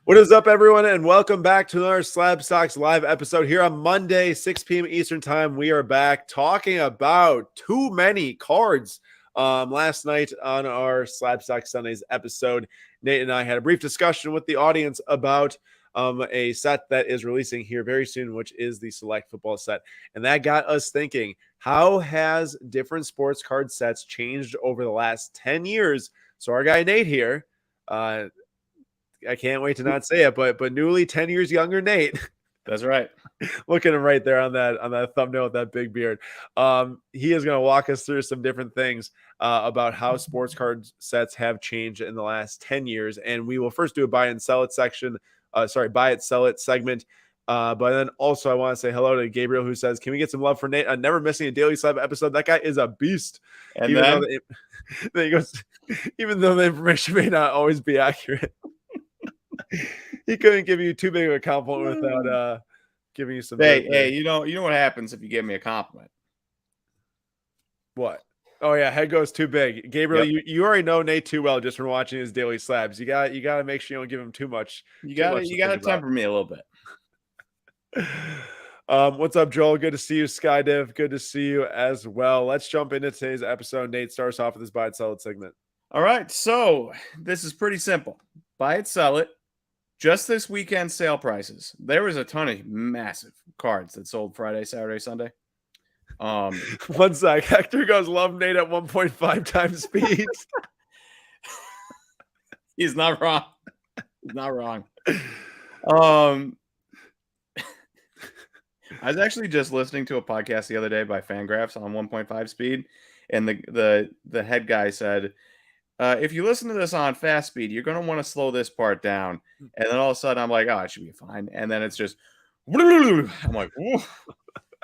What is up, everyone, and welcome back to another Slab Stocks live episode here on Monday, 6 p.m. Eastern Time. We are back talking about too many cards. Last night on our Slab Stocks Sundays episode, Nate and I had a brief discussion with the audience about a set that is releasing here very soon, which is the Select Football set. And that got us thinking, how has different sports card sets changed over the last 10 years? So our guy Nate here, I can't wait to not say it, but newly 10 years younger Nate. That's right. Look at him right there on that thumbnail with that big beard. He is going to walk us through some different things about how sports card sets have changed in the last 10 years. And we will first do a buy and sell it section. Buy it, sell it segment. But then also I want to say hello to Gabriel, who says, can we get some love for Nate? Never missing a Daily Slab episode. That guy is a beast. And then he goes, even though the information may not always be accurate. He couldn't give you too big of a compliment without giving you some. Hey, you know what happens if you give me a compliment? What? Oh yeah, head goes too big. Gabriel, you already know Nate too well just from watching his daily slabs. You got to make sure you don't give him too much. You got to temper me a little bit. What's up, Joel? Good to see you, Skydiv. Good to see you as well. Let's jump into today's episode. Nate starts off with his buy it, sell it segment. All right, so this is pretty simple. Buy it, sell it. Just this weekend sale prices. There was a ton of massive cards that sold Friday, Saturday, Sunday. 1 sec. Hector goes, love Nate at 1.5 times speed. He's not wrong. He's not wrong. I was actually just listening to a podcast the other day by Fangraphs on 1.5 speed, and the head guy said, if you listen to this on fast speed, you're going to want to slow this part down. And then all of a sudden I'm like, oh, it should be fine. And then it's just, I'm like,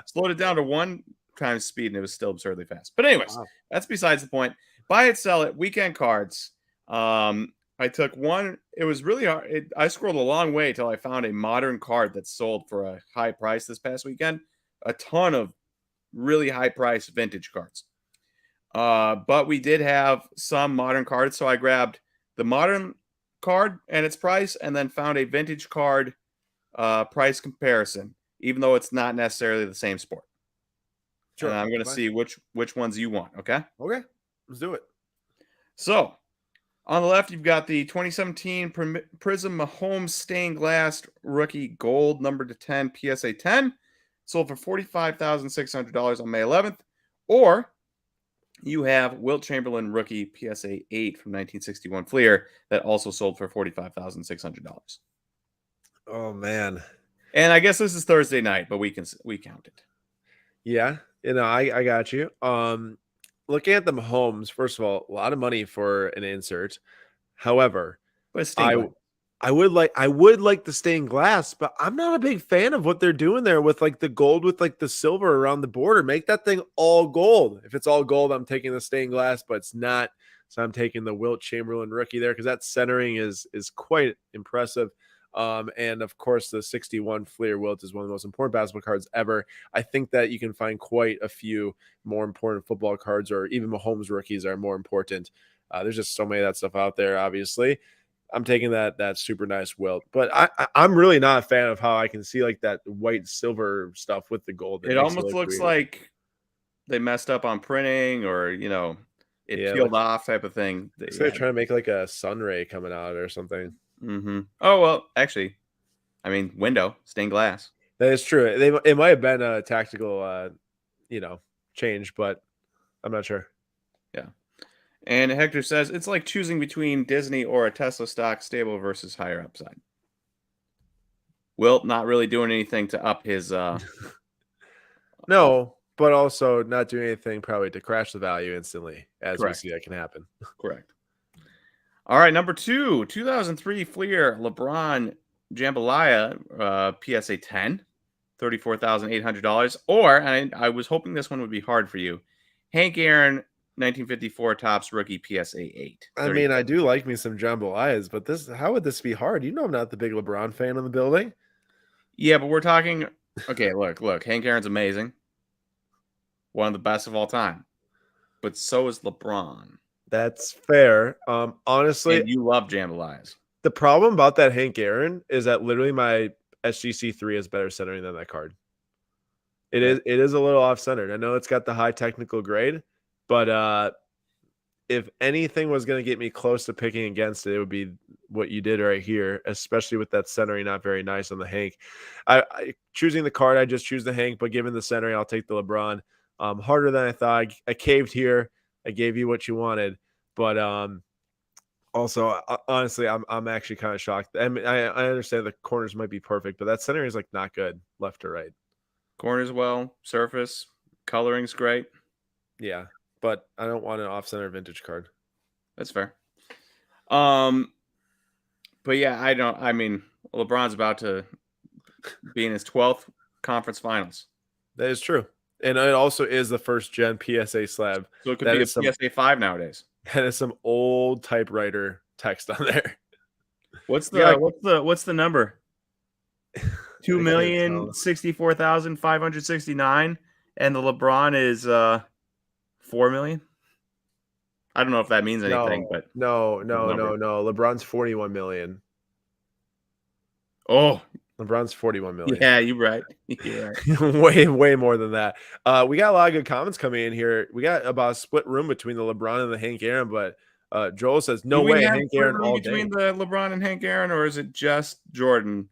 slowed it down to 1 times speed and it was still absurdly fast. But anyways, That's besides the point. Buy it, sell it, weekend cards. I took one. It was really hard. I scrolled a long way till I found a modern card that sold for a high price this past weekend. A ton of really high price vintage cards. But we did have some modern cards, so I grabbed the modern card and its price, and then found a vintage card price comparison, even though it's not necessarily the same sport. Sure. And I'm going to see which ones you want. Okay. Okay. Let's do it. So on the left, you've got the 2017 Prizm Mahomes stained glass rookie gold number to 10 PSA 10, sold for $45,600 on May 11th, or you have Wilt Chamberlain rookie PSA 8 from 1961 Fleer that also sold for $45,600. Oh man! And I guess this is Thursday night, but we count it. Yeah, I got you. Looking at the Mahomes, first of all, a lot of money for an insert. However, I would like the stained glass, but I'm not a big fan of what they're doing there with like the gold with like the silver around the border. Make that thing all gold. If it's all gold, I'm taking the stained glass, but it's not. So I'm taking the Wilt Chamberlain rookie there because that centering is quite impressive. And of course, the 61 Fleer Wilt is one of the most important basketball cards ever. I think that you can find quite a few more important football cards, or even Mahomes rookies are more important. There's just so many of that stuff out there, obviously. I'm taking that super nice Wilt, but I'm really not a fan of how I can see like that white silver stuff with the gold. It almost looks like they messed up on printing, or it peeled off type of thing. They're trying to make like a sun ray coming out or something. Mm-hmm. Oh well, actually, I mean, window stained glass. That is true. It might have been a tactical, change, but I'm not sure. Yeah. And Hector says, it's like choosing between Disney or a Tesla stock stable versus higher upside. Wilt not really doing anything to up his... No, but also not doing anything probably to crash the value instantly, as Correct. We see that can happen. Correct. All right, number 2, 2003 Fleer LeBron Jambalaya PSA 10, $34,800. Or, and I was hoping this one would be hard for you, Hank Aaron 1954 Topps rookie PSA 8. I mean, I do like me some jambalayas, but how would this be hard? You know I'm not the big LeBron fan in the building. Yeah, but we're talking... Okay, look. Hank Aaron's amazing. One of the best of all time. But so is LeBron. That's fair. Honestly... And you love jambalayas. The problem about that Hank Aaron is that literally my SGC3 is better centering than that card. It is a little off-centered. I know it's got the high technical grade, but if anything was going to get me close to picking against it, it would be what you did right here, especially with that centering not very nice on the Hank. I choosing the card, I just choose the Hank, but given the centering, I'll take the LeBron. Harder than I thought. I caved here. I gave you what you wanted, but also, honestly, I'm actually kind of shocked. I mean, I understand the corners might be perfect, but that center is like not good, left to right. Corners well, surface, coloring's great. Yeah, but I don't want an off-center vintage card. That's fair. But yeah, I mean, LeBron's about to be in his 12th conference finals. That is true. And it also is the first gen PSA slab. So it could be a PSA 5 nowadays. That is some old typewriter text on there. What's the number? 2,064,569, and the LeBron is 4 million. I don't know if that means anything, but no. LeBron's 41 million. Oh, LeBron's 41 million. Yeah, you're right. You're right. way more than that. We got a lot of good comments coming in here. We got about a split room between the LeBron and the Hank Aaron, but Joel says no way Hank Aaron all day. Between the LeBron and Hank Aaron, or is it just Jordan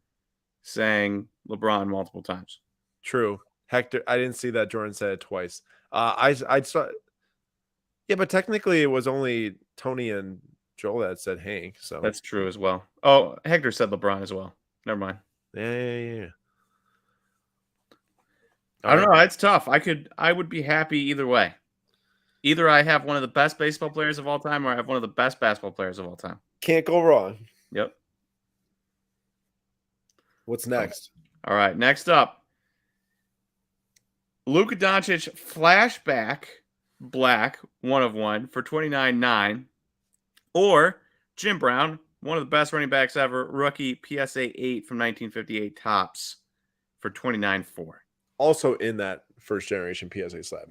saying LeBron multiple times? True. Hector, I didn't see that Jordan said it twice. I saw. Yeah, but technically it was only Tony and Joel that said Hank. So that's true as well. Oh, Hector said LeBron as well. Never mind. Yeah. I don't know. It's tough. I would be happy either way. Either I have one of the best baseball players of all time, or I have one of the best basketball players of all time. Can't go wrong. Yep. What's next? All right. Next up, Luka Doncic flashback black 1/1 for 29.9, or Jim Brown, one of the best running backs ever, rookie PSA 8 from 1958 Topps for 29.4. Also in that first generation PSA slab.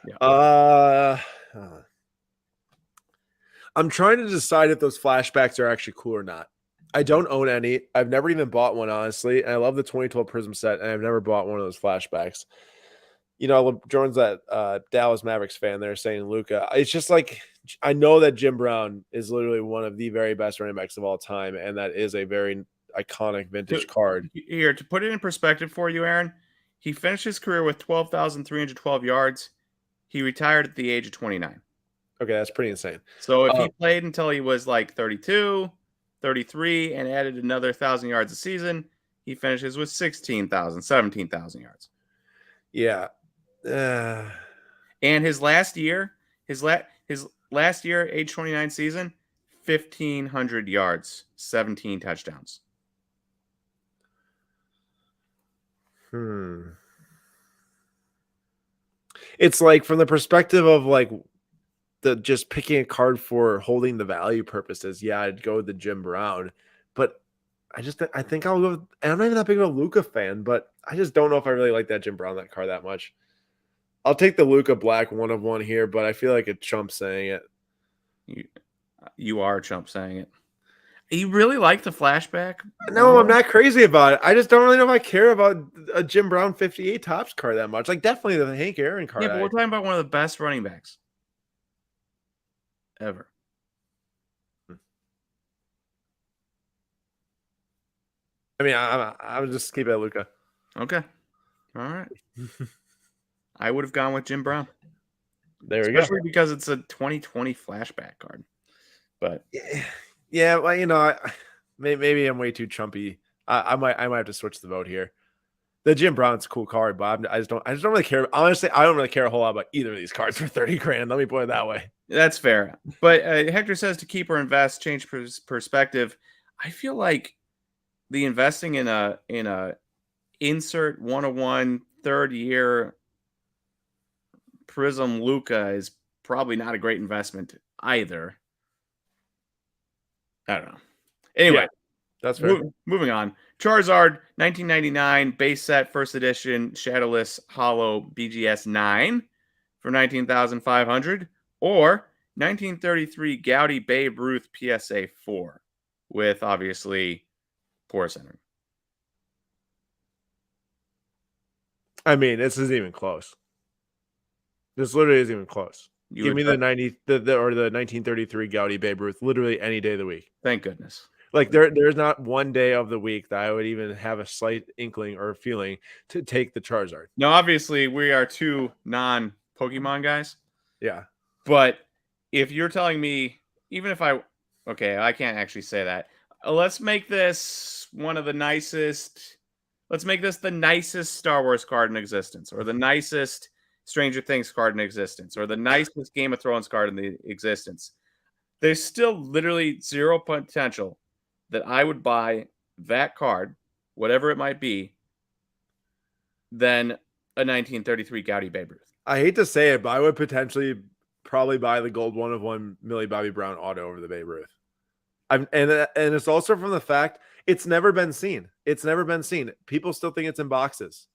Yeah. I'm trying to decide if those flashbacks are actually cool or not. I don't own any. I've never even bought one, honestly. And I love the 2012 Prizm set, and I've never bought one of those flashbacks. You know, Jordan's that Dallas Mavericks fan there saying Luka. It's just like, I know that Jim Brown is literally one of the very best running backs of all time, and that is a very iconic vintage card. Here, to put it in perspective for you, Aaron, he finished his career with 12,312 yards. He retired at the age of 29. Okay, that's pretty insane. So if he played until he was like 32, 33, and added another 1,000 yards a season, he finishes with 17,000 yards. Yeah. And his last year, age 29 season, 1,500 yards, 17 touchdowns. It's like, from the perspective of like the just picking a card for holding the value purposes, yeah, I'd go with the Jim Brown. But I think I'll go with, and I'm not even that big of a Luka fan, but I just don't know if I really like that Jim Brown, that card, that much. I'll take the Luka Black 1/1 here, but I feel like a chump saying it. You are a chump saying it. You really like the flashback? No, I'm not crazy about it. I just don't really know if I care about a Jim Brown 58 Topps card that much. Like, definitely the Hank Aaron card. Yeah, but we're talking about one of the best running backs ever. I mean, I would just keep it at Luka. Okay. All right. I would have gone with Jim Brown. There we go. Especially because it's a 2020 flashback card. But yeah, well, you know, maybe I'm way too chumpy. I might have to switch the vote here. The Jim Brown's a cool card, but I just don't really care. Honestly, I don't really care a whole lot about either of these cards for 30 grand. Let me put it that way. That's fair. But Hector says to keep or invest, change perspective. I feel like the investing in a insert 1/1 third year Prizm Luka is probably not a great investment either. I don't know. Anyway, yeah, that's fair. Moving on. Charizard 1999 base set first edition shadowless hollow BGS 9 for 19,500, or 1933 Gaudy Babe Ruth PSA 4 with obviously poor centering. I mean, this isn't even close. This literally isn't even close. Give me the 1933 Gaudy Babe Ruth literally any day of the week. Thank goodness. Like there's not one day of the week that I would even have a slight inkling or feeling to take the Charizard. Now, obviously, we are two non-Pokemon guys. Yeah. But if you're telling me, even if I can't actually say that. Let's make this one of the nicest. Let's make this the nicest Star Wars card in existence, or the nicest Stranger Things card in existence, or the nicest Game of Thrones card in the existence. There's still literally zero potential that I would buy that card, whatever it might be, than a 1933 Gaudy Babe Ruth. I hate to say it, but I would potentially probably buy the gold 1/1 Millie Bobby Brown auto over the Babe Ruth. And it's also from the fact it's never been seen. It's never been seen. People still think it's in boxes.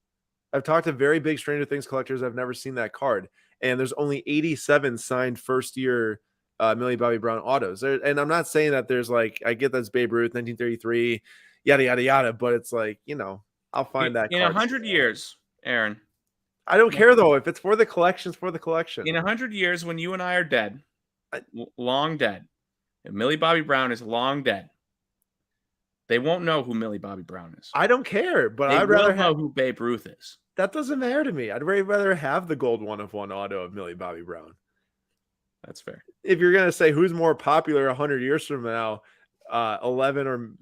I've talked to very big Stranger Things collectors. I've never seen that card. And there's only 87 signed first year Millie Bobby Brown autos. And I'm not saying that there's like, I get that's Babe Ruth, 1933, yada, yada, yada. But it's like, I'll find that in card. 100 years, Aaron. I don't care, though. If it's for the collection, it's for the collection. In 100 years, when you and I are dead, long dead, and Millie Bobby Brown is long dead, they won't know who Millie Bobby Brown is. I don't care, but I'd rather know who Babe Ruth is. That doesn't matter to me. I'd rather have the gold 1/1 auto of Millie Bobby Brown. That's fair. If you're going to say who's more popular 100 years from now, 11 or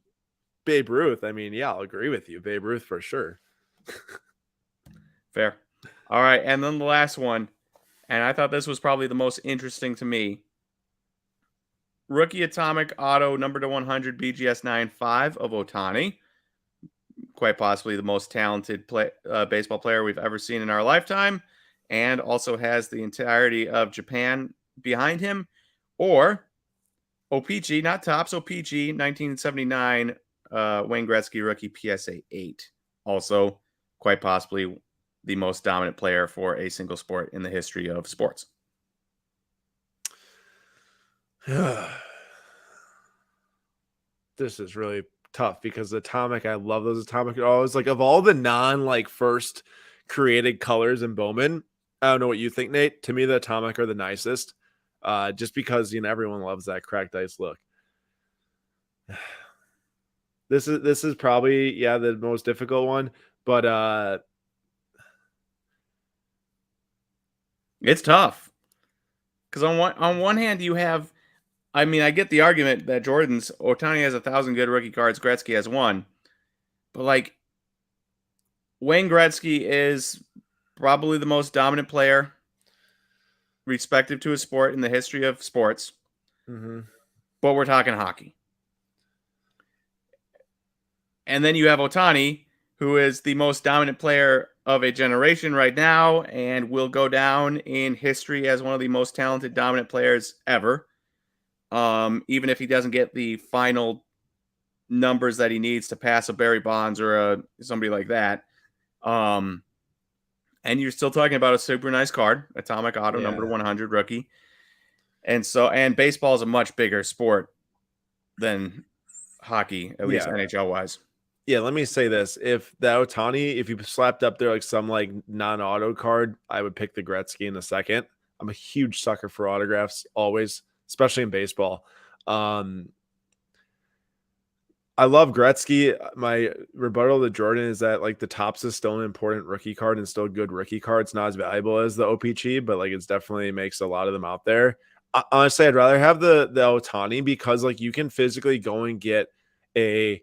Babe Ruth, I mean, yeah, I'll agree with you. Babe Ruth for sure. Fair. All right, and then the last one, and I thought this was probably the most interesting to me. Rookie Atomic Auto number to 100 BGS 9.5 of Ohtani. Quite possibly the most talented baseball player we've ever seen in our lifetime, and also has the entirety of Japan behind him. Or OPG, not Topps, OPG 1979 Wayne Gretzky rookie PSA 8. Also, quite possibly the most dominant player for a single sport in the history of sports. This is really tough because Atomic, I love those Atomic autos. Like of all the first created colors in Bowman, I don't know what you think, Nate. To me, the Atomic are the nicest. Just because everyone loves that cracked ice look. This is probably the most difficult one, but it's tough because on one hand you have, I mean, I get the argument that Ohtani has 1,000 good rookie cards, Gretzky has 1, but like Wayne Gretzky is probably the most dominant player, respective to his sport in the history of sports. Mm-hmm. But we're talking hockey. And then you have Ohtani, who is the most dominant player of a generation right now and will go down in history as one of the most talented dominant players ever. Even if he doesn't get the final numbers that he needs to pass a Barry Bonds or somebody like that. And you're still talking about a super nice card, Atomic Auto number 100 rookie. And baseball is a much bigger sport than hockey, at least NHL wise. Yeah, let me say this. If the Ohtani, if you slapped up there like some like non-auto card, I would pick the Gretzky in a second. I'm a huge sucker for autographs always, especially in baseball. I love Gretzky. My rebuttal to Jordan is that like the Topps is still an important rookie card and still a good rookie card. It's not as valuable as the OPG, but like it's definitely makes a lot of them out there. Honestly, I'd rather have the Ohtani because like you can physically go and get a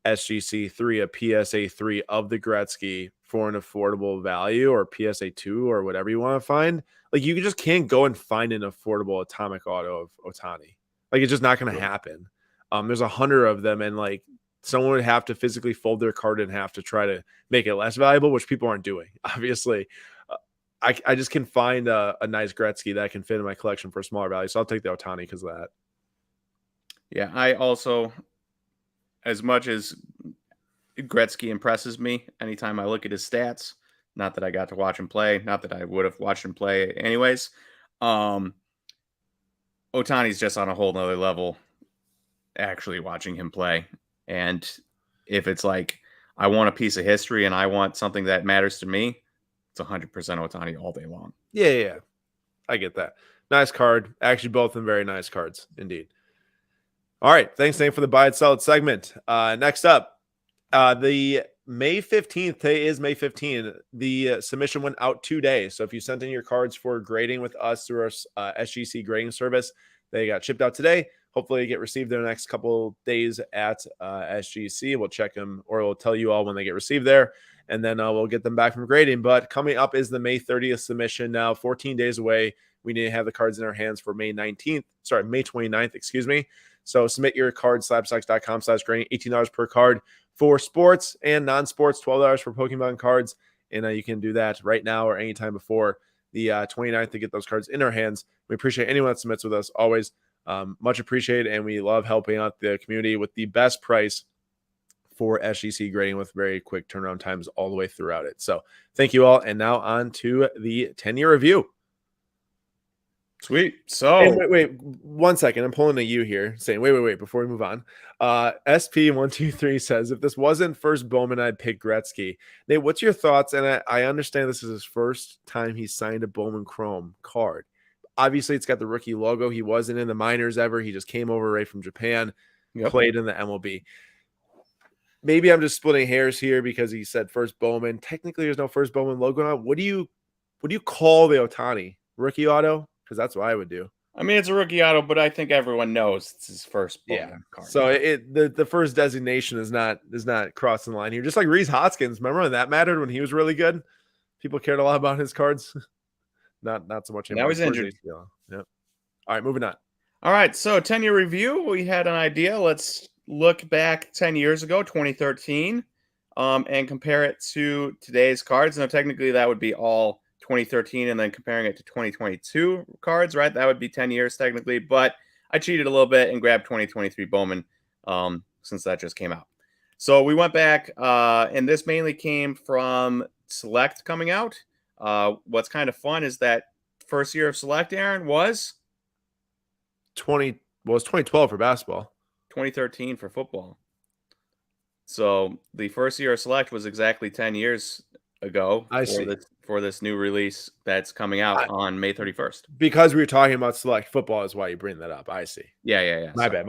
SGC 3, a PSA 3 of the Gretzky for an affordable value, or PSA 2 or whatever you want to find. Like you just can't go and find an affordable Atomic Auto of Ohtani. Like it's just not going to happen. There's 100 of them, and like someone would have to physically fold their card in half to try to make it less valuable, which people aren't doing. Obviously, I just can find a nice Gretzky that can fit in my collection for a smaller value, so I'll take the Ohtani because of that. Yeah, I also, as much as Gretzky impresses me anytime I look at his stats, not that I got to watch him play, not that I would have watched him play anyways, Ohtani's just on a whole nother level actually watching him play. And if it's like I want a piece of history and I want something that matters to me, it's 100% Ohtani all day long. Yeah. I get that. Nice card. Actually, both of them very nice cards indeed. All right. Thanks, Nate, for the buy and sell it segment. Next up, the May 15th. Today is May 15th. The submission went out today. So if you sent in your cards for grading with us through our SGC grading service, they got shipped out today. Hopefully, they get received in the next couple days at SGC. We'll check them, or we'll tell you all when they get received there, and then we'll get them back from grading. But coming up is the May 30th submission. Now, 14 days away. We need to have the cards in our hands for May 29th, excuse me. So submit your card, slabstocks.com/grading, $18 per card for sports and non-sports, $12 for Pokemon cards. And you can do that right now or anytime before the 29th to get those cards in our hands. We appreciate anyone that submits with us always. Much appreciated, and we love helping out the community with the best price for SGC grading with very quick turnaround times all the way throughout it. So thank you all, and now on to the 10-year review. Sweet. So wait 1 second. I'm pulling a U here saying, wait, before we move on. SP123 says, if this wasn't first Bowman, I'd pick Gretzky. Nate, what's your thoughts? And I understand this is his first time he signed a Bowman Chrome card. Obviously, it's got the rookie logo. He wasn't in the minors ever. He just came over right from Japan, played in the MLB. Maybe I'm just splitting hairs here because he said first Bowman. Technically, there's no first Bowman logo on it. What do you call the Ohtani? Rookie auto? Because that's what I would do. I mean, it's a rookie auto, but I think everyone knows it's his first Bowman card. So the first designation is not crossing the line here. Just like Rhys Hoskins. Remember when that mattered when he was really good? People cared a lot about his cards. not so much anymore. Now he's injured. Yep. All right, moving on. All right, so 10-year review. We had an idea. Let's look back 10 years ago, 2013, and compare it to today's cards. Now, technically, that would be all 2013 and then comparing it to 2022 cards, right? That would be 10 years technically, but I cheated a little bit and grabbed 2023 Bowman since that just came out. So we went back, and this mainly came from Select coming out. What's kind of fun is that first year of Select, Aaron, was 2012 for basketball. 2013 for football. So the first year of Select was exactly 10 years ago for this new release that's coming out on May 31st. Because we were talking about Select football is why you bring that up. I see. Yeah. My bad.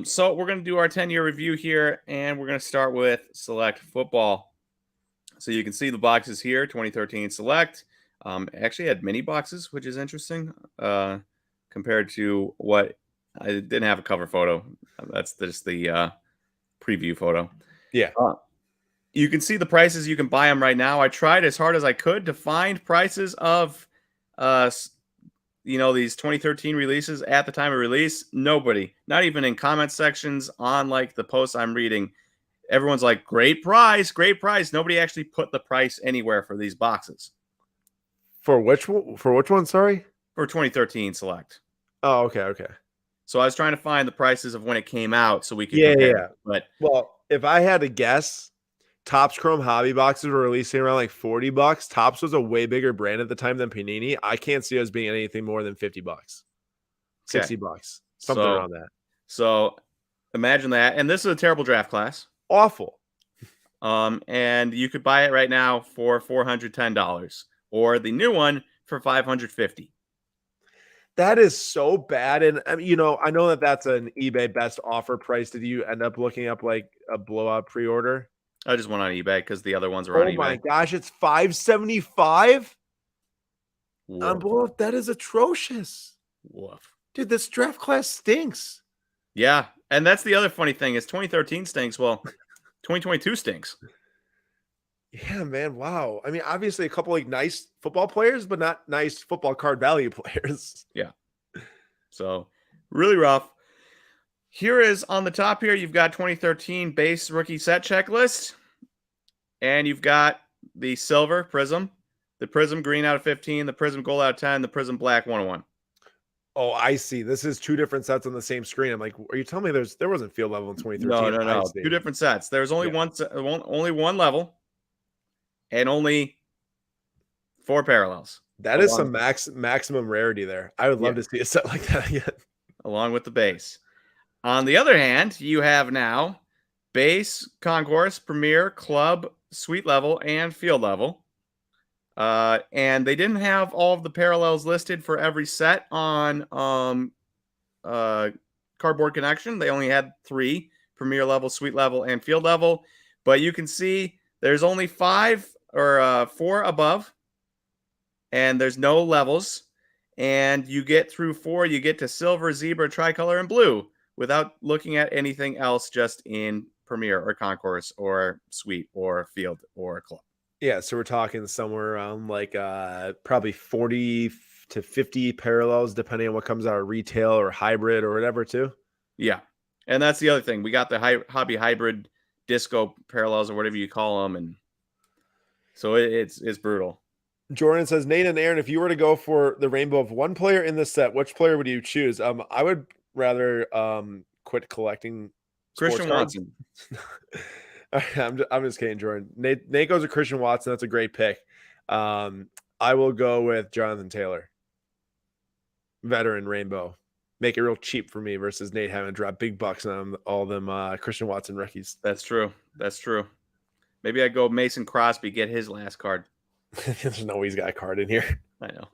So we're going to do our 10-year review here, and we're going to start with Select football. So you can see the boxes here, 2013 Select. Actually had mini boxes, which is interesting compared to what I didn't have a cover photo. That's just the preview photo. Yeah. You can see the prices. You can buy them right now. I tried as hard as I could to find prices of, these 2013 releases at the time of release. Nobody, not even in comment sections on like the posts I'm reading. Everyone's like, great price. Nobody actually put the price anywhere for these boxes. For which one? Sorry, for 2013 Select. Oh, okay. So I was trying to find the prices of when it came out so we could compare. But if I had to guess, Topps Chrome hobby boxes were releasing around like $40. Topps was a way bigger brand at the time than Panini. I can't see us being anything more than $50, $60, something around that. So imagine that. And this is a terrible draft class. Awful. And you could buy it right now for $410 or the new one for $550. That is so bad. And I know that that's an eBay best offer price. Did you end up looking up like a blowout pre-order? I just went on eBay because the other ones were on eBay. Oh my gosh, it's $575 on blowout. That is atrocious. Woof. Dude, this draft class stinks. Yeah, and that's the other funny thing is 2013 stinks. Well, 2022 stinks. Yeah, man. Wow. I mean, obviously a couple like nice football players, but not nice football card value players. Yeah. So really rough. Here is on the top here, you've got 2013 base rookie set checklist. And you've got the silver Prizm, the Prizm green out of 15, the Prizm gold out of 10, the Prizm black 101. Oh, I see. This is two different sets on the same screen. I'm like, are you telling me there wasn't field level in 2013? No. Two different sets. There's only only one level and only 4 parallels. That is some maximum rarity there. I would love to see a set like that again. Along with the base. On the other hand, you have now base, concourse, premier, club, suite level, and field level. And they didn't have all of the parallels listed for every set on Cardboard Connection. They only had 3: premier level, suite level, and field level. But you can see there's only 5 or 4 above, and there's no levels. And you get through 4, you get to silver, zebra, tricolor, and blue without looking at anything else, just in premier or concourse or suite or field or club. Yeah, so we're talking somewhere around like probably 40 to 50 parallels, depending on what comes out of retail or hybrid or whatever, too. Yeah, and that's the other thing. We got the hobby hybrid disco parallels or whatever you call them, and so it's brutal. Jordan says, Nate and Aaron, if you were to go for the rainbow of one player in this set, which player would you choose? I would rather quit collecting Christian Watson. I'm just kidding, Jordan. Nate goes with Christian Watson. That's a great pick. I will go with Jonathan Taylor, veteran rainbow. Make it real cheap for me versus Nate having to drop big bucks on all them Christian Watson rookies. That's true. That's true. Maybe I go Mason Crosby, get his last card. There's no way he's got a card in here. I know.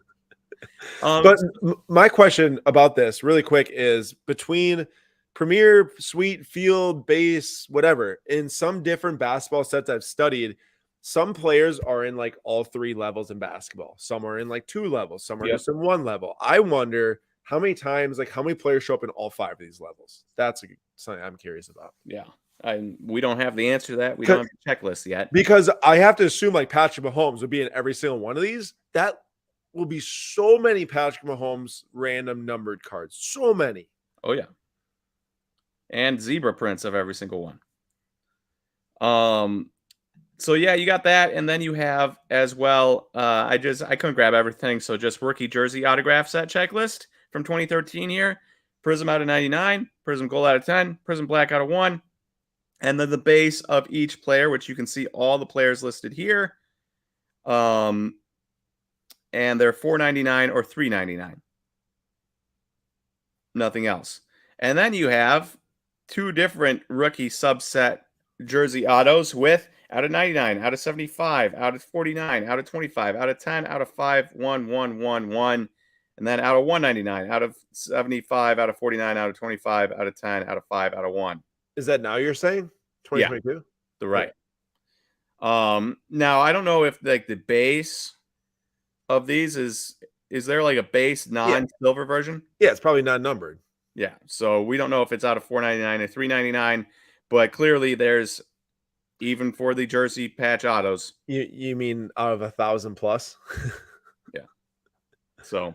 But my question about this really quick is, between premier, suite, field, base, whatever, in some different basketball sets I've studied, some players are in like all 3 levels in basketball. Some are in like 2 levels. Some are just in 1 level. I wonder how many times, like how many players show up in all 5 of these levels. That's something I'm curious about. Yeah. We don't have the answer to that. We don't have the checklist yet. Because I have to assume like Patrick Mahomes would be in every single one of these. That will be so many Patrick Mahomes random numbered cards. So many. Oh, yeah. And zebra prints of every single one. So yeah, you got that, and then you have as well. I couldn't grab everything, so just rookie jersey autograph set checklist from 2013 here. Prizm out of 99, Prizm gold out of 10, Prizm black out of 1, and then the base of each player, which you can see all the players listed here. And they're $4.99 or $3.99. Nothing else. And then you have 2 different rookie subset jersey autos with out of 99, out of 75, out of 49, out of 25, out of 10, out of 5, 1, 1, 1, 1, and then out of 199, out of 75, out of 49, out of 25, out of 10, out of 5, out of 1. Is that now you're saying 2022? Yeah, the right. Now I don't know if like the base of these is there like a base non-silver version? Yeah, it's probably not numbered. Yeah, so we don't know if it's out of $4.99 or $3.99, but clearly there's, even for the jersey patch autos. You mean out of 1,000 plus? Yeah. So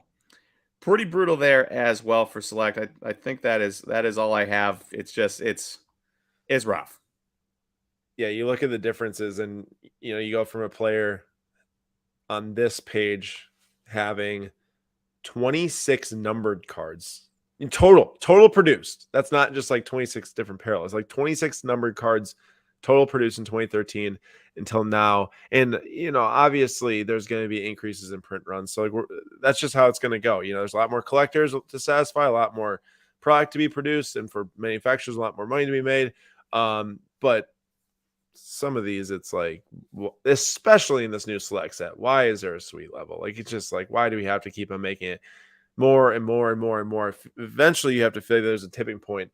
pretty brutal there as well for select. I think that is all I have. It's just it's rough. Yeah, you look at the differences, and you go from a player on this page having 26 numbered cards in total produced. That's not just like 26 different parallels, like 26 numbered cards total produced in 2013 until now. And obviously there's going to be increases in print runs, so like that's just how it's going to go. There's a lot more collectors to satisfy, a lot more product to be produced, and for manufacturers a lot more money to be made. But some of these, it's like, especially in this new select set, why is there a suite level? Like, it's just like, why do we have to keep on making it more and more and more and more? Eventually you have to figure there's a tipping point.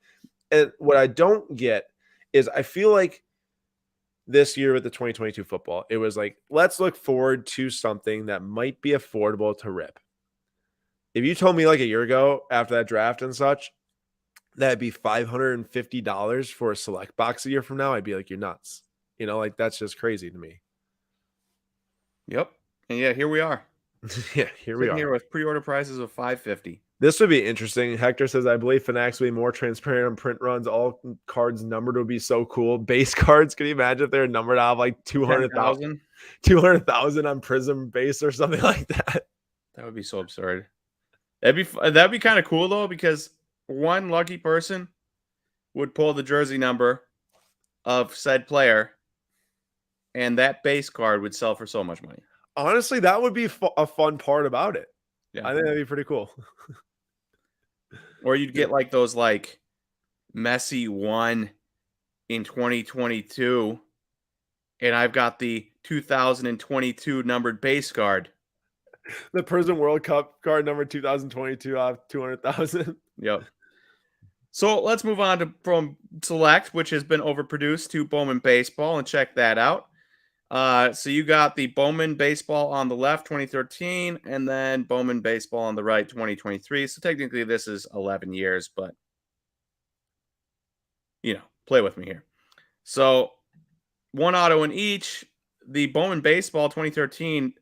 And what I don't get is, I feel like this year with the 2022 football, it was like, let's look forward to something that might be affordable to rip. If you told me like a year ago after that draft and such, that'd be $550 for a select box a year from now, I'd be like, you're nuts. Like, that's just crazy to me. Yep. And yeah, here we are. Yeah, here we are. Here with pre-order prices of $550. This would be interesting. Hector says, I believe Fanatics will be more transparent on print runs. All cards numbered would be so cool. Base cards, can you imagine if they're numbered out of like 200,000 on Prizm base or something like that? That would be so absurd. That'd be kind of cool though, because one lucky person would pull the jersey number of said player, and that base card would sell for so much money. Honestly, that would be a fun part about it. Yeah, I think that'd be pretty cool. Or you'd get like those like Messi won in 2022, and I've got the 2022 numbered base card. The Prizm World Cup card number 2022 off 200,000. Yep. So let's move on to from Select, which has been overproduced, to Bowman Baseball, and check that out. So you got the Bowman Baseball on the left, 2013, and then Bowman Baseball on the right, 2023. So technically this is 11 years, but, play with me here. So one auto in each. The Bowman Baseball 2013,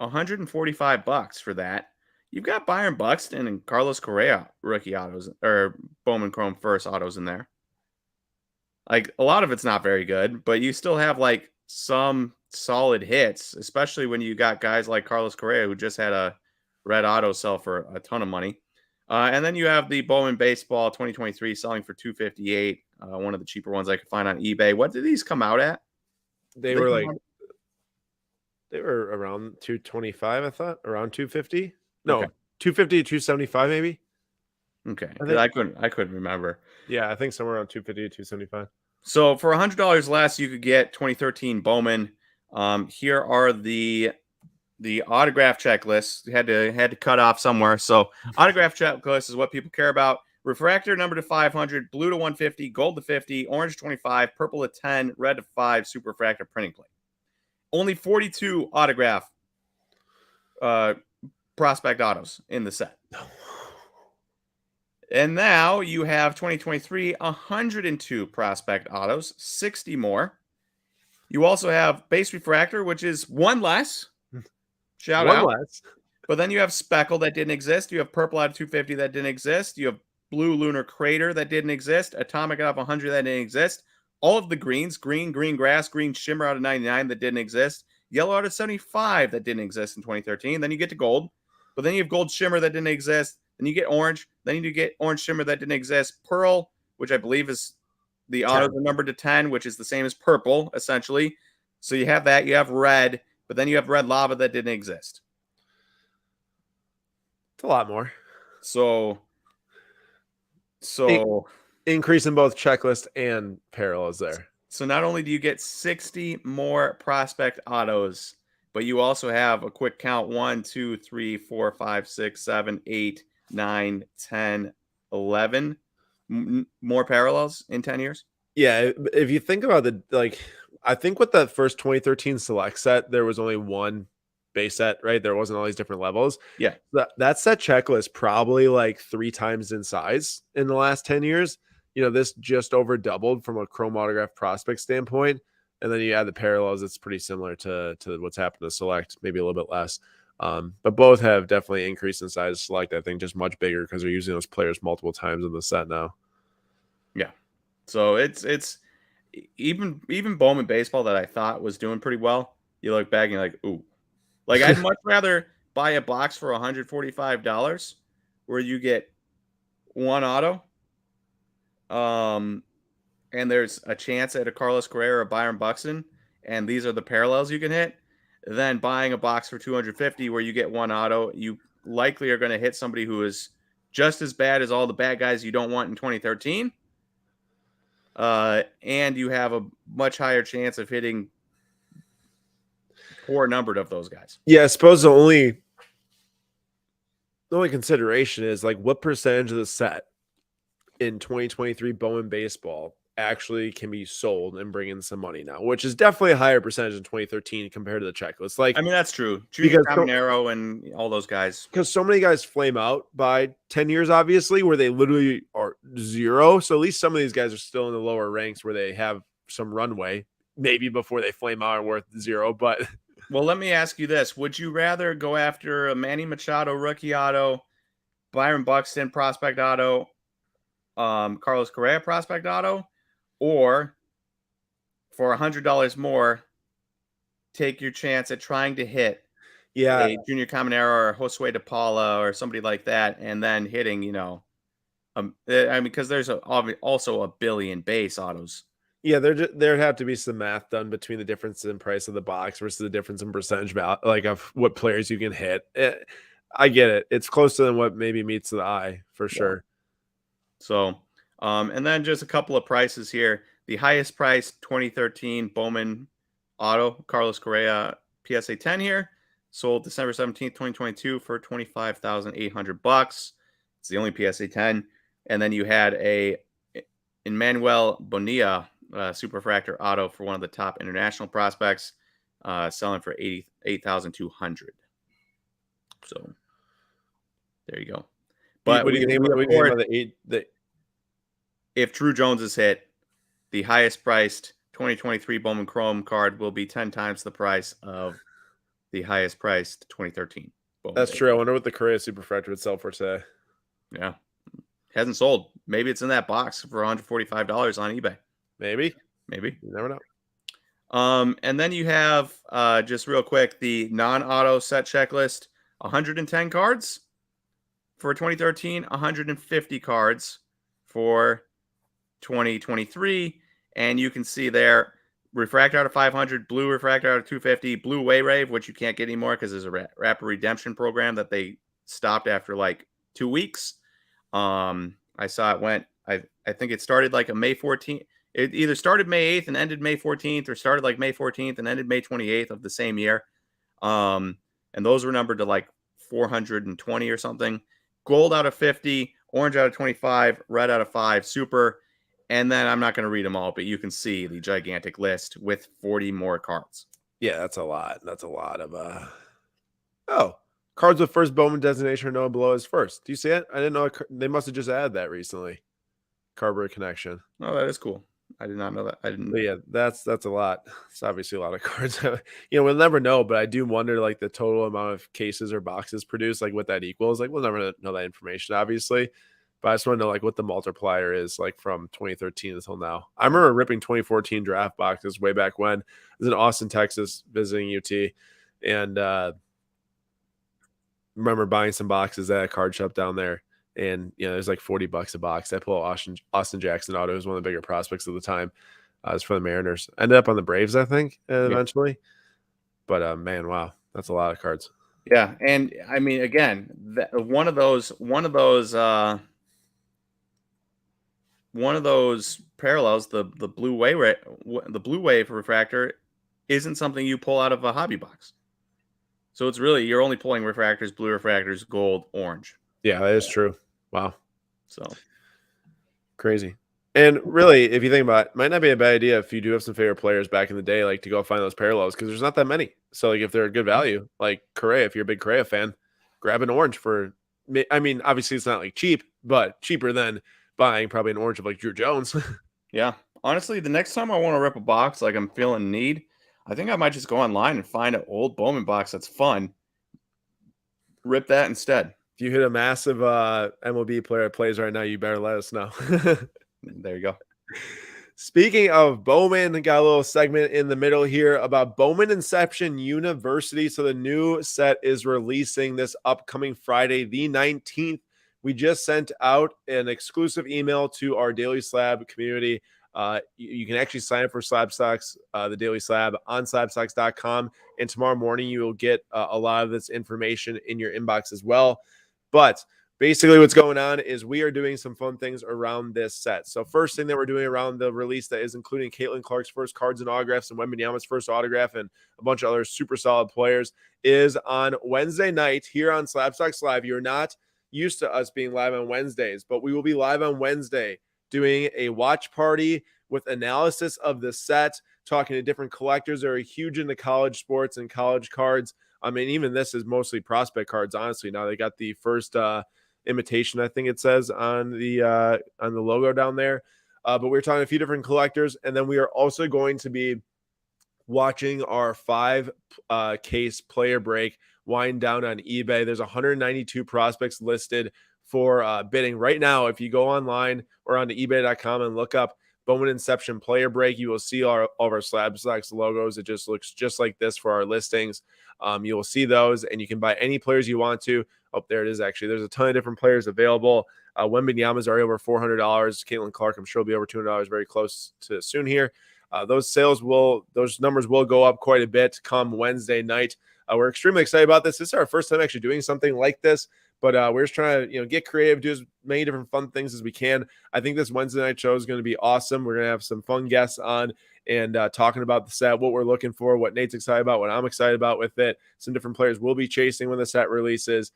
$145 for that. You've got Byron Buxton and Carlos Correa rookie autos, or Bowman Chrome first autos in there. Like, a lot of it's not very good, but you still have like some solid hits, especially when you got guys like Carlos Correa, who just had a red auto sell for a ton of money. And then you have the Bowman Baseball 2023 selling for $258. One of the cheaper ones I could find on eBay. What did these come out at? They were around 225, I thought, around 250. No, okay. 250 to 275 maybe. Okay, I couldn't remember. Yeah, I think somewhere around 250 to 275. So for $100 less, you could get 2013 Bowman. Here are the autograph checklist. Had to cut off somewhere. So autograph checklist is what people care about. Refractor number to 500, blue to 150, gold to 50, orange to 25, purple to 10, red to 5, super refractor printing plate. Only 42 autograph prospect autos in the set. And now you have 2023, 102 prospect autos, 60 more. You also have base refractor, which is one less. Shout out. One less. But then you have speckle that didn't exist. You have purple out of 250 that didn't exist. You have blue lunar crater that didn't exist. Atomic out of 100 that didn't exist. All of the greens, green grass, green shimmer out of 99 that didn't exist. Yellow out of 75 that didn't exist in 2013. Then you get to gold. But then you have gold shimmer that didn't exist. Then you get orange. Then you get orange shimmer that didn't exist. Pearl, which I believe is the auto number to 10, which is the same as purple, essentially. So you have that. You have red. But then you have red lava that didn't exist. It's a lot more. So increase in both checklist and parallels there. So not only do you get 60 more prospect autos, but you also have a quick count 1, 2, 3, 4, 5, 6, 7, 8, 9, 10, 11 more parallels in 10 years. Yeah, if you think about I think with that first 2013 select set, there was only one base set, right? There wasn't all these different levels. Yeah. That set checklist probably like 3 times in size in the last 10 years. This just over doubled from a chrome autograph prospect standpoint. And then you add the parallels, it's pretty similar to what's happened to select, maybe a little bit less. But both have definitely increased in size. Select, I think, just much bigger because they're using those players multiple times in the set now. Yeah. So it's even Bowman Baseball that I thought was doing pretty well. You look back and you're like, ooh. Like, I'd much rather buy a box for $145 where you get one auto. And there's a chance at a Carlos Correa or a Byron Buxton, and these are the parallels you can hit, then buying a box for $250 where you get one auto, you likely are going to hit somebody who is just as bad as all the bad guys you don't want in 2013. And you have a much higher chance of hitting poor numbered of those guys. Yeah, I suppose the only consideration is like what percentage of the set in 2023 Bowman Baseball actually can be sold and bring in some money now, which is definitely a higher percentage in 2013 compared to the checklist. Like, I mean, that's true. Junior Caminero and all those guys. Because so many guys flame out by 10 years, obviously, where they literally are zero. So at least some of these guys are still in the lower ranks where they have some runway, maybe before they flame out and worth zero. But well, let me ask you this. Would you rather go after a Manny Machado rookie auto, Byron Buxton prospect auto, Carlos Correa prospect auto, or for $100 more, take your chance at trying to hit a Junior Caminero or Josue de Paula or somebody like that, and then hitting, I mean, because there's also a billion base autos. Yeah, there'd have to be some math done between the difference in price of the box versus the difference in percentage value, like of what players you can hit. I get it. It's closer than what maybe meets the eye for sure. So And then just a couple of prices here. The highest price 2013 Bowman Auto Carlos Correa PSA 10 here sold December 17th, 2022 for $25,800. It's the only PSA 10. And then you had a Emmanuel Bonilla Superfractor Auto for one of the top international prospects, selling for $88,200. So there you go. But what do you think about the if Drew Jones is hit, the highest priced 2023 Bowman Chrome card will be 10 times the price of the highest priced 2013 Bowman. That's true. I wonder what the Correa Superfractor would sell for today. Yeah. Hasn't sold. Maybe it's in that box for $145 on eBay. Maybe. You never know. And then you have, just real quick, the non-auto set checklist, 110 cards for 2013, 150 cards for 2023. And you can see there, refractor out of 500, blue refractor out of 250, blue Wayrave, which you can't get anymore because there's a rapid redemption program that they stopped after like 2 weeks. I saw it went, I think it started like a May 14th. It either started May 8th and ended May 14th, or started like May 14th and ended May 28th of the same year. And those were numbered to like 420 or something. Gold out of 50, orange out of 25, red out of 5, super. And then I'm not going to read them all, but you can see the gigantic list with 40 more cards. Yeah, that's a lot. That's a lot of cards with first Bowman designation are known below as first. Do you see it? I didn't know they must have just added that recently. Cardboard connection. Oh, that is cool. I did not know that. I didn't. But yeah, that's a lot. It's obviously a lot of cards. We'll never know, but I do wonder like the total amount of cases or boxes produced, like what that equals. Like we'll never know that information, obviously. But I just want to know like what the multiplier is like from 2013 until now. I remember ripping 2014 draft boxes way back when. I was in Austin, Texas, visiting UT, and remember buying some boxes at a card shop down there. And there's like $40 a box. I pull Austin Jackson auto. It was one of the bigger prospects of the time. It was for the Mariners. Ended up on the Braves, I think, eventually. But man, wow, that's a lot of cards. Yeah, and I mean, again, one of those parallels, the blue wave refractor, isn't something you pull out of a hobby box. So it's really you're only pulling refractors, blue refractors, gold, orange. Yeah, that is true. Wow. So crazy. And really, if you think about it, might not be a bad idea if you do have some favorite players back in the day, like to go find those parallels because there's not that many. So like if they're a good value, like Correa, if you're a big Correa fan, grab an orange for. I mean, obviously it's not like cheap, but cheaper than buying probably an orange of like Drew Jones. Yeah, honestly, the next time I want to rip a box, like I'm feeling need, I think I might just go online and find an old Bowman box that's fun. Rip that instead. If you hit a massive MLB player that plays right now, you better let us know. There you go. Speaking of Bowman, got a little segment in the middle here about Bowman Inception University. So the new set is releasing this upcoming Friday, the 19th. We just sent out an exclusive email to our Daily Slab community. You can actually sign up for Slab Stocks, the Daily Slab, on slabstocks.com. And tomorrow morning, you will get a lot of this information in your inbox as well. But basically what's going on is we are doing some fun things around this set. So first thing that we're doing around the release that is including Caitlin Clark's first cards and autographs and Wembanyama's first autograph and a bunch of other super solid players is on Wednesday night here on Slab Stocks Live. You're not used to us being live on Wednesdays, but we will be live on Wednesday doing a watch party with analysis of the set, talking to different collectors that are huge into college sports and college cards. I mean, even this is mostly prospect cards, honestly. Now they got the first imitation, I think it says on the logo down there. But we're talking to a few different collectors, and then we are also going to be watching our 5 case player break wind down on eBay. There's 192 prospects listed for bidding right now. If you go online or onto ebay.com and look up Bowman Inception player break, you will see all of our Slab Stocks logos. It just looks just like this for our listings. You will see those, and you can buy any players you want to. Oh, there it is, actually. There's a ton of different players available. Wembanyama is already over $400. Caitlin Clark, I'm sure, will be over $200 very close to soon here. Those numbers will go up quite a bit come Wednesday night. We're extremely excited about this. This is our first time actually doing something like this, But we're just trying to, get creative, do as many different fun things as we can. I think this Wednesday night show is going to be awesome. We're going to have some fun guests on and talking about the set, what we're looking for, what Nate's excited about, what I'm excited about with it. Some different players we'll be chasing when the set releases.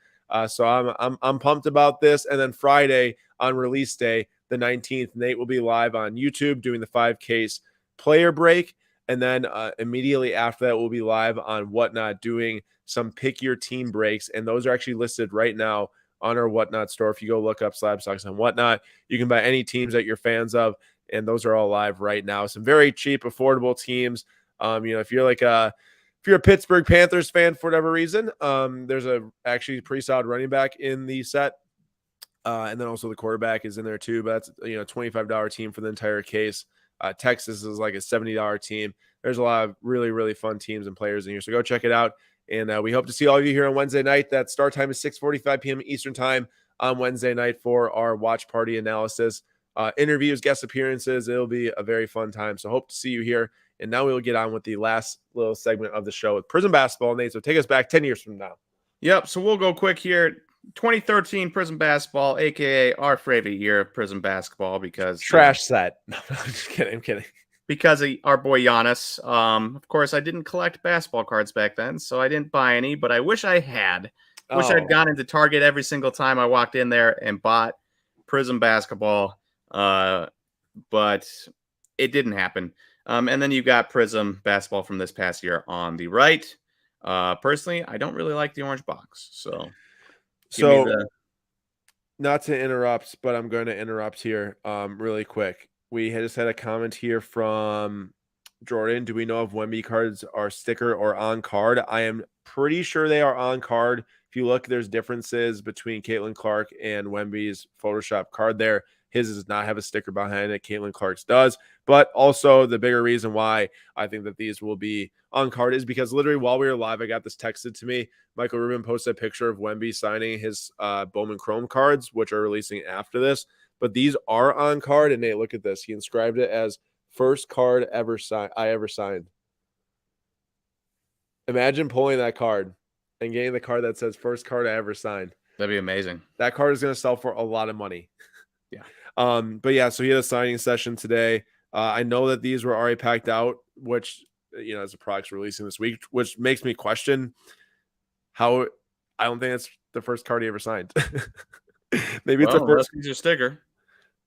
So I'm pumped about this. And then Friday on release day, the 19th, Nate will be live on YouTube doing the 5Ks player break. And then immediately after that, we'll be live on Whatnot doing some pick your team breaks. And those are actually listed right now on our Whatnot store. If you go look up Slab Stocks on Whatnot, you can buy any teams that you're fans of. And those are all live right now. Some very cheap, affordable teams. If you're if you're a Pittsburgh Panthers fan for whatever reason, there's actually pretty solid running back in the set. And then also the quarterback is in there too, but that's $25 team for the entire case. Texas is like a $70 team. There's a lot of really, really fun teams and players in here. So go check it out. And we hope to see all of you here on Wednesday night. That start time is 6:45 p.m. Eastern time on Wednesday night for our watch party analysis, interviews, guest appearances. It'll be a very fun time. So hope to see you here. And now we'll get on with the last little segment of the show with Prizm basketball. Nate, so take us back 10 years from now. Yep. So we'll go quick here. 2013 Prizm basketball, aka our favorite year of Prizm basketball, because trash set. No, I'm just kidding. I'm kidding. Because of our boy Giannis. Of course, I didn't collect basketball cards back then, so I didn't buy any. But I wish I had. Wish I'd gone into Target every single time I walked in there and bought Prizm basketball. But it didn't happen. And then you got Prizm basketball from this past year on the right. Personally, I don't really like the orange box. So not to interrupt, but I'm going to interrupt here really quick. We just had a comment here from Jordan. Do we know if Wemby cards are sticker or on card? I am pretty sure they are on card. If you look, there's differences between Caitlin Clark and Wemby's Photoshop card there. His does not have a sticker behind it. Caitlin Clark's does. But also the bigger reason why I think that these will be on card is because literally while we were live, I got this texted to me. Michael Rubin posted a picture of Wemby signing his Bowman Chrome cards, which are releasing after this. But these are on card. And Nate, look at this. He inscribed it as first card I ever signed. Imagine pulling that card and getting the card that says first card I ever signed. That'd be amazing. That card is going to sell for a lot of money. Yeah. But yeah, so he had a signing session today. I know that these were already packed out, which, as the product's releasing this week, which makes me question how. I don't think it's the first card he ever signed. Maybe it's the first sticker.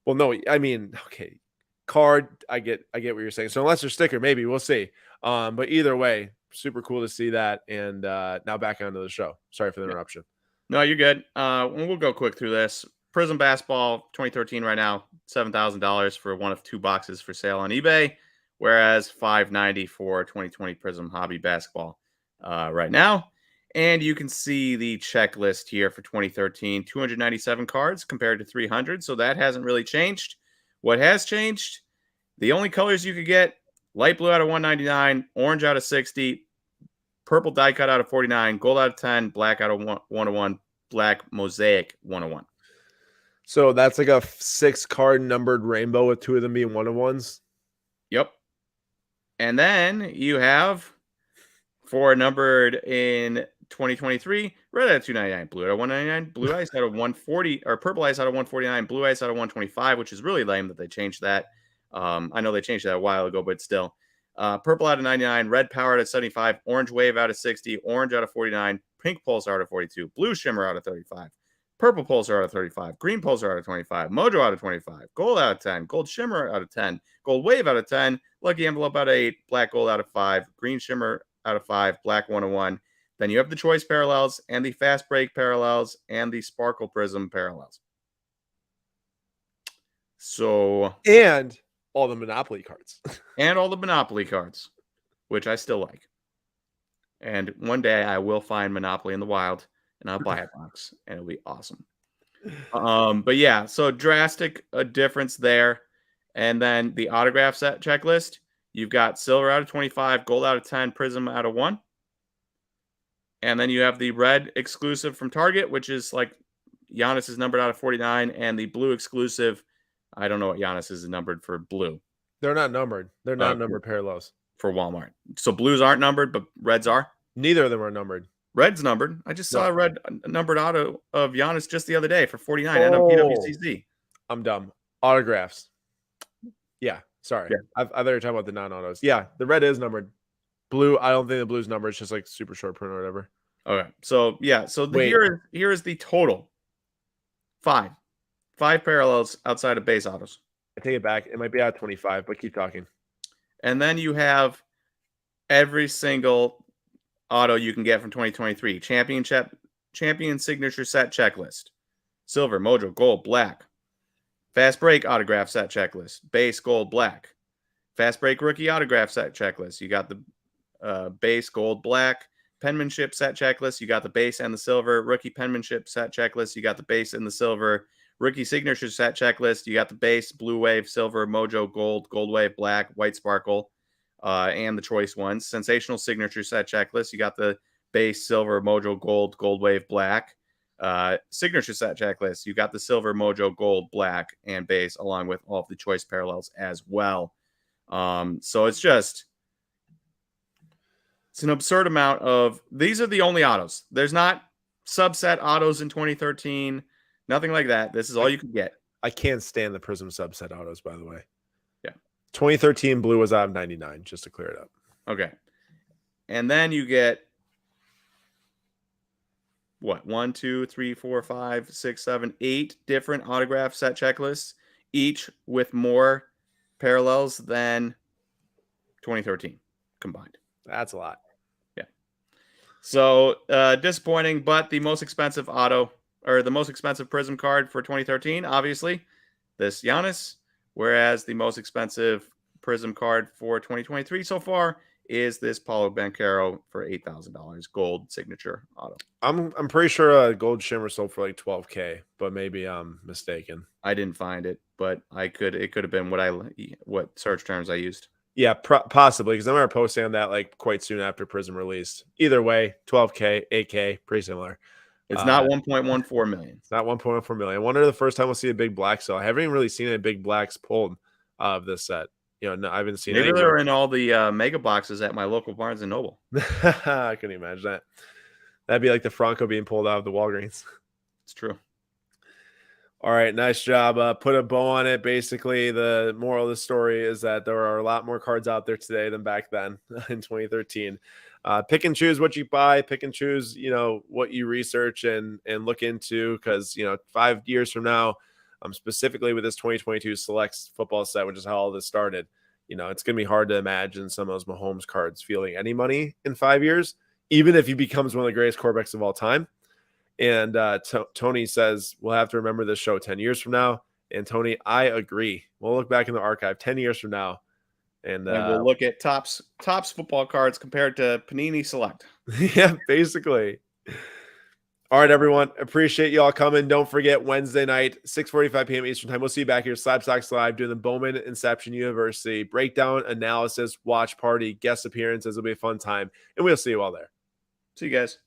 Well, no, I mean, okay, card. I get what you're saying. So unless there's sticker, maybe we'll see. But either way, super cool to see that. And now back onto the show. Sorry for the interruption. No, you're good. We'll go quick through this. Prizm basketball 2013 right now, $7,000 for one of 2 boxes for sale on eBay, whereas $590 for 2020 Prizm hobby basketball right now. And you can see the checklist here for 2013, 297 cards compared to 300. So that hasn't really changed. What has changed? The only colors you could get: light blue out of 199, orange out of 60, purple die cut out of 49, gold out of 10, black out of 101, black mosaic 101. So that's like a 6-card numbered rainbow with 2 of them being 1-of-1s. Yep. And then you have, for numbered in 2023, red out of 299, blue out of 199, blue ice out of 140, or purple ice out of 149, blue ice out of 125, which is really lame that they changed that. I know they changed that a while ago, but still. Purple out of 99, red power out of 75, orange wave out of 60, orange out of 49, pink pulsar out of 42, blue shimmer out of 35. Purple pulsar out of 35, green pulsar out of 25, mojo out of 25, gold out of 10, gold shimmer out of 10, gold wave out of 10, lucky envelope out of 8, black gold out of 5, green shimmer out of 5, black 101. Then you have the choice parallels and the fast break parallels and the sparkle Prizm parallels. So, and all the Monopoly cards. And all the Monopoly cards, which I still like. And one day I will find Monopoly in the wild, and I'll buy a box, and it'll be awesome. But yeah, so drastic a difference there. And then the autograph set checklist, you've got silver out of 25, gold out of 10, Prizm out of 1. And then you have the red exclusive from Target, which is like Giannis is numbered out of 49, and the blue exclusive, I don't know what Giannis is numbered for blue. They're not numbered. They're not numbered parallels. For Walmart. So blues aren't numbered, but reds are? Neither of them are numbered. Red's numbered. I just saw a red numbered auto of Giannis just the other day for 49 and on Oh, PWCC. I'm dumb. Autographs. Yeah, sorry. Yeah. I thought you were talking about the non-autos. Yeah, the red is numbered. Blue, I don't think the blue's numbered. It's just like super short print or whatever. Okay. So, yeah. So here is the total. 5 parallels outside of base autos. I take it back. It might be out of 25, but keep talking. And then you have every single auto you can get from 2023. Champion signature set checklist. Silver, mojo, gold, black. Fast break autograph set checklist. Base, gold, black. Fast break rookie autograph set checklist. You got the base, gold, black. Penmanship set checklist. You got the base and the silver. Rookie penmanship set checklist. You got the base and the silver. Rookie signature set checklist. You got the base, blue wave, silver, mojo, gold, gold wave, black, white sparkle, and the choice ones. Sensational signature set checklist. You got the base, silver, mojo, gold, gold wave, black. Signature set checklist. You got the silver, mojo, gold, black, and base, along with all of the choice parallels as well. So it's an absurd amount of, these are the only autos. There's not subset autos in 2013. Nothing like that. This is all you can get. I can't stand the Prizm subset autos, by the way. Yeah. 2013 blue was out of 99, just to clear it up. Okay. And then you get what? 1, 2, 3, 4, 5, 6, 7, 8 different autograph set checklists, each with more parallels than 2013 combined. That's a lot. Yeah. So disappointing, but the most expensive auto, or the most expensive Prizm card for 2013, obviously, this Giannis, whereas the most expensive Prizm card for 2023 so far is this Paulo Banchero for $8,000 gold signature auto. I'm pretty sure a gold shimmer sold for like $12K, but maybe I'm mistaken. I didn't find it, but it could have been what search terms I used. Yeah, possibly, because I remember posting on that like quite soon after Prizm released. Either way, 12K, 8K, pretty similar. It's not 1.14 million. It's not 1.14 million. I wonder the first time we'll see a big black sale. I haven't even really seen any big blacks pulled of this set. You know, no, I haven't seen. Maybe they're in all the mega boxes at my local Barnes and Noble. I couldn't imagine that. That'd be like the Franco being pulled out of the Walgreens. It's true. All right, nice job. Put a bow on it. Basically, the moral of the story is that there are a lot more cards out there today than back then in 2013. Pick and choose what you buy. Pick and choose, you know, what you research and look into, because, you know, 5 years from now, specifically with this 2022 selects football set, which is how all this started, you know, it's going to be hard to imagine some of those Mahomes cards fielding any money in 5 years, even if he becomes one of the greatest quarterbacks of all time. And Tony says we'll have to remember this show 10 years from now. And Tony, I agree. We'll look back in the archive 10 years from now, and we'll look at Topps football cards compared to Panini Select. Yeah, basically. All right, everyone. Appreciate you all coming. Don't forget, Wednesday night, 6:45 p.m. Eastern time. We'll see you back here, Slab Stocks Live, doing the Bowman Inception University breakdown, analysis, watch party, guest appearances. It'll be a fun time, and we'll see you all there. See you guys.